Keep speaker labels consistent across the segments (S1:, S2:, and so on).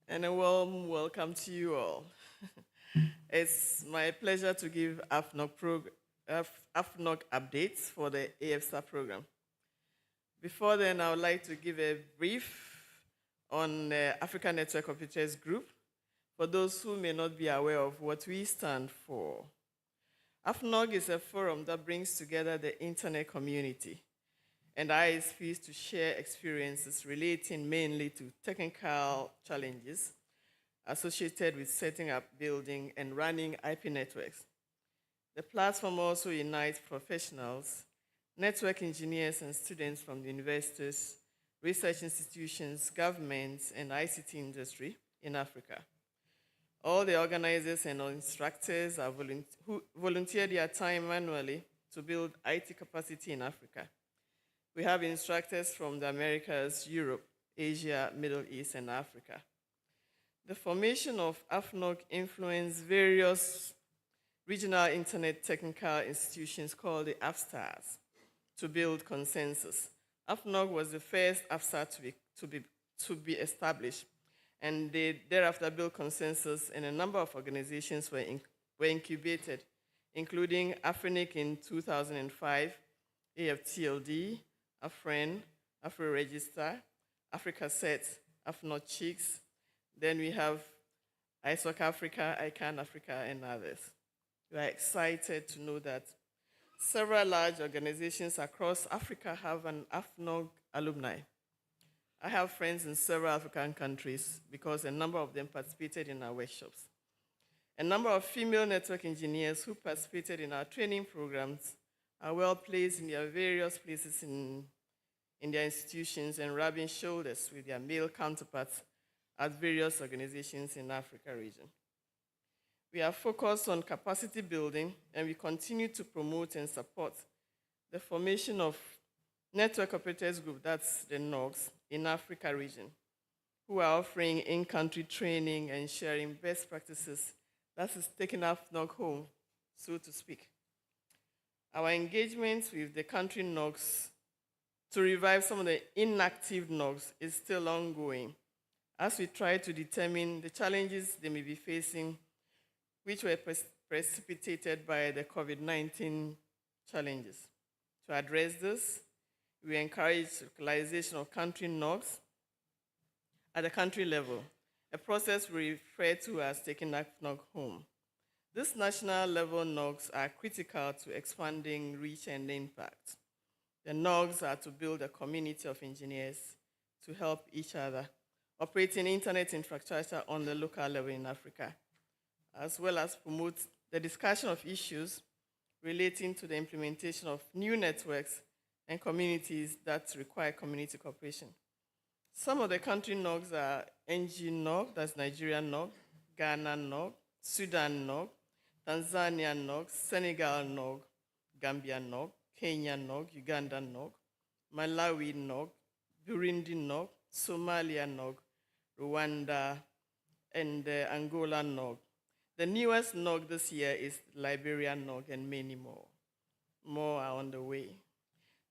S1: And a warm welcome to you all. It's my pleasure to give AFNOG updates for the AFSA program. Before then, I would like to give a brief on African Network Operators Group for those who may not be aware of what we stand for. AFNOG is a forum that brings together the internet community and ISPs to share experiences relating mainly to technical challenges associated with setting up, building, and running IP networks. The platform also unites professionals, network engineers, and students from the universities, research institutions, governments, and ICT industry in Africa. All the organizers and instructors who volunteer their time manually to build IT capacity in Africa. We have instructors from the Americas, Europe, Asia, Middle East, and Africa. The formation of AFNOG influenced various regional internet technical institutions called the AFSTAs to build consensus. AFNOG was the first AFSA to be established, and they thereafter built consensus, and a number of organizations were incubated, including AFRINIC in 2005, AFTLD, AFREN, AfroRegister, AfricaSet, AFNOG Chicks. Then we have ISOC Africa, ICANN Africa, and others. We are excited to know that several large organizations across Africa have an AFNOG alumni. I have friends in several African countries because a number of them participated in our workshops. A number of female network engineers who participated in our training programs are well placed in their various places in their institutions and rubbing shoulders with their male counterparts at various organizations in the Africa region. We are focused on capacity building, and we continue to promote and support the formation of Network Operators Group, that's the NOGs, in Africa region, who are offering in-country training and sharing best practices that is taking AFNOG home, so to speak. Our engagements with the country NOGs to revive some of the inactive NOGs is still ongoing as we try to determine the challenges they may be facing, which were precipitated by the COVID-19 challenges. To address this, we encourage localization of country NOGs at the country level, a process we refer to as taking AFNOG home. These national level NOGs are critical to expanding reach and impact. The NOGs are to build a community of engineers to help each other, operating internet infrastructure on the local level in Africa, as well as promote the discussion of issues relating to the implementation of new networks and communities that require community cooperation. Some of the country NOGs are NG NOG, that's Nigerian NOG, Ghana NOG, Sudan NOG, Tanzania NOG, Senegal NOG, Gambia NOG, Kenya NOG, Uganda NOG, Malawi NOG, Burundi NOG, Somalia NOG, Rwanda, and Angola NOG. The newest NOG this year is Liberia NOG, and many more. More are on the way.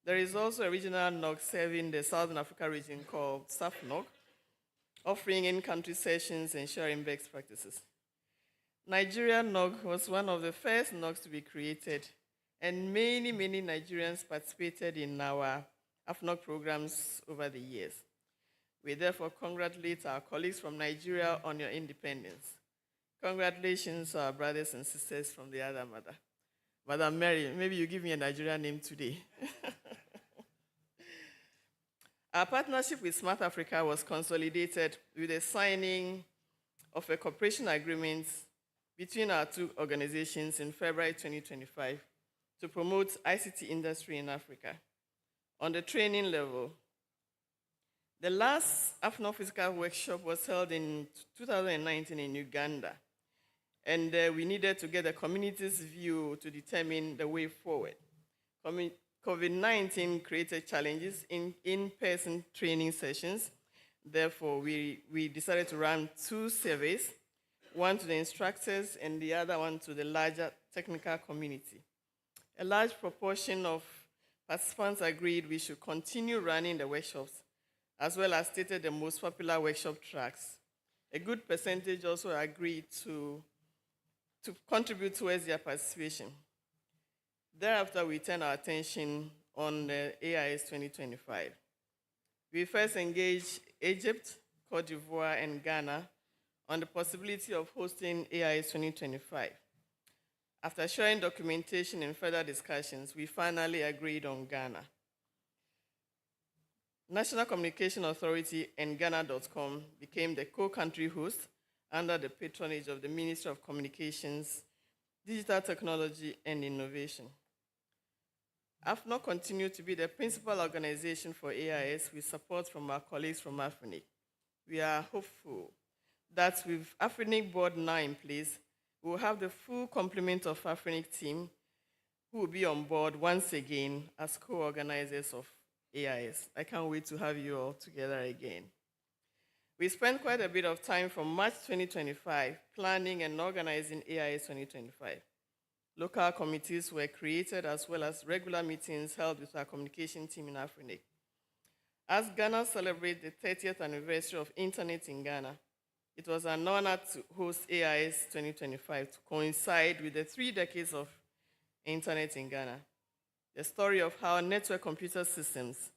S1: There is also a regional NOG serving the Southern Africa region called SAFNOG, offering in-country sessions and sharing best practices. Nigeria NOG was one of the first NOGs to be created, and many Nigerians participated in our AFNOG programs over the years. We therefore congratulate our colleagues from Nigeria on your independence. Congratulations, our brothers and sisters from the other mother. Madam Mary, maybe you give me a Nigerian name today. Our partnership with Smart Africa was consolidated with the signing of a cooperation agreement between our two organizations in February 2025 to promote ICT industry in Africa. On the training level, the last AFNOG physical workshop was held in 2019 in Uganda, and we needed to get the community's view to determine the way forward. COVID-19 created challenges in in-person training sessions. Therefore, we decided to run two surveys, one to the instructors and the other one to the larger technical community. A large proportion of participants agreed we should continue running the workshops, as well as stated the most popular workshop tracks. A good percentage also agreed to contribute towards their participation. Thereafter, we turned our attention on the AIS 2025. We first engaged Egypt, Cote d'Ivoire, and Ghana on the possibility of hosting AIS 2025. After sharing documentation and further discussions, we finally agreed on Ghana. National Communication Authority and Ghana.com became the co-country host under the patronage of the Ministry of Communications, Digital Technology, and Innovation. AFNOG continued to be the principal organization for AIS with support from our colleagues from AFNIC. We are hopeful that with AFNIC board now in place, we will have the full complement of AFNIC team who will be on board once again as co-organizers of AIS. I can't wait to have you all together again. We spent quite a bit of time from March 2025 planning and organizing AIS 2025. Local committees were created as well as regular meetings held with our communication team in AFNIC. As Ghana celebrates the 30th anniversary of Internet in Ghana, it was an honor to host AIS 2025 to coincide with the 3 decades of Internet in Ghana. The story of how Network Computer Systems,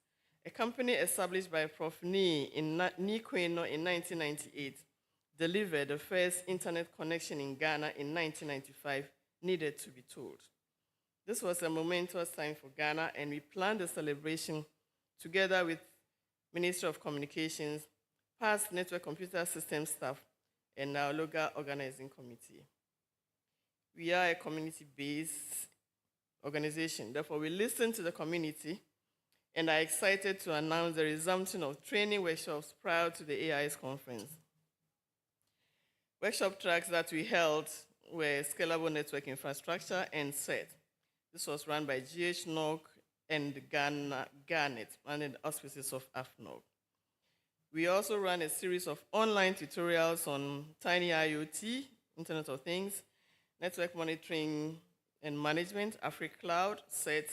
S1: a company established by Prof. Ni Kweno in 1998, delivered the first internet connection in Ghana in 1995, needed to be told. This was a momentous time for Ghana, and we planned the celebration together with Ministry of Communications, past Network Computer Systems staff, and our local organizing committee. We are a community-based organization. Therefore, we listen to the community and are excited to announce the resumption of training workshops prior to the AIS conference. Workshop tracks that we held were Scalable Network Infrastructure and SET. This was run by AFNOG and Garnet, under the auspices of AFNOG. We also ran a series of online tutorials on Tiny IoT, Internet of Things, network monitoring and management, AfriCloud, SET.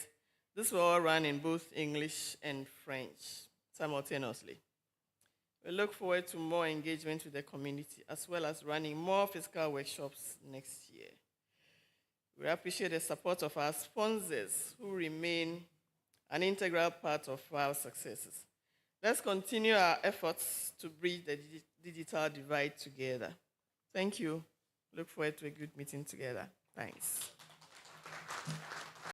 S1: This were all run in both English and French simultaneously. We look forward to more engagement with the community, as well as running more physical workshops next year. We appreciate the support of our sponsors, who remain an integral part of our successes. Let's continue our efforts to bridge the digital divide together. Thank you. Look forward to a good meeting together. Thanks.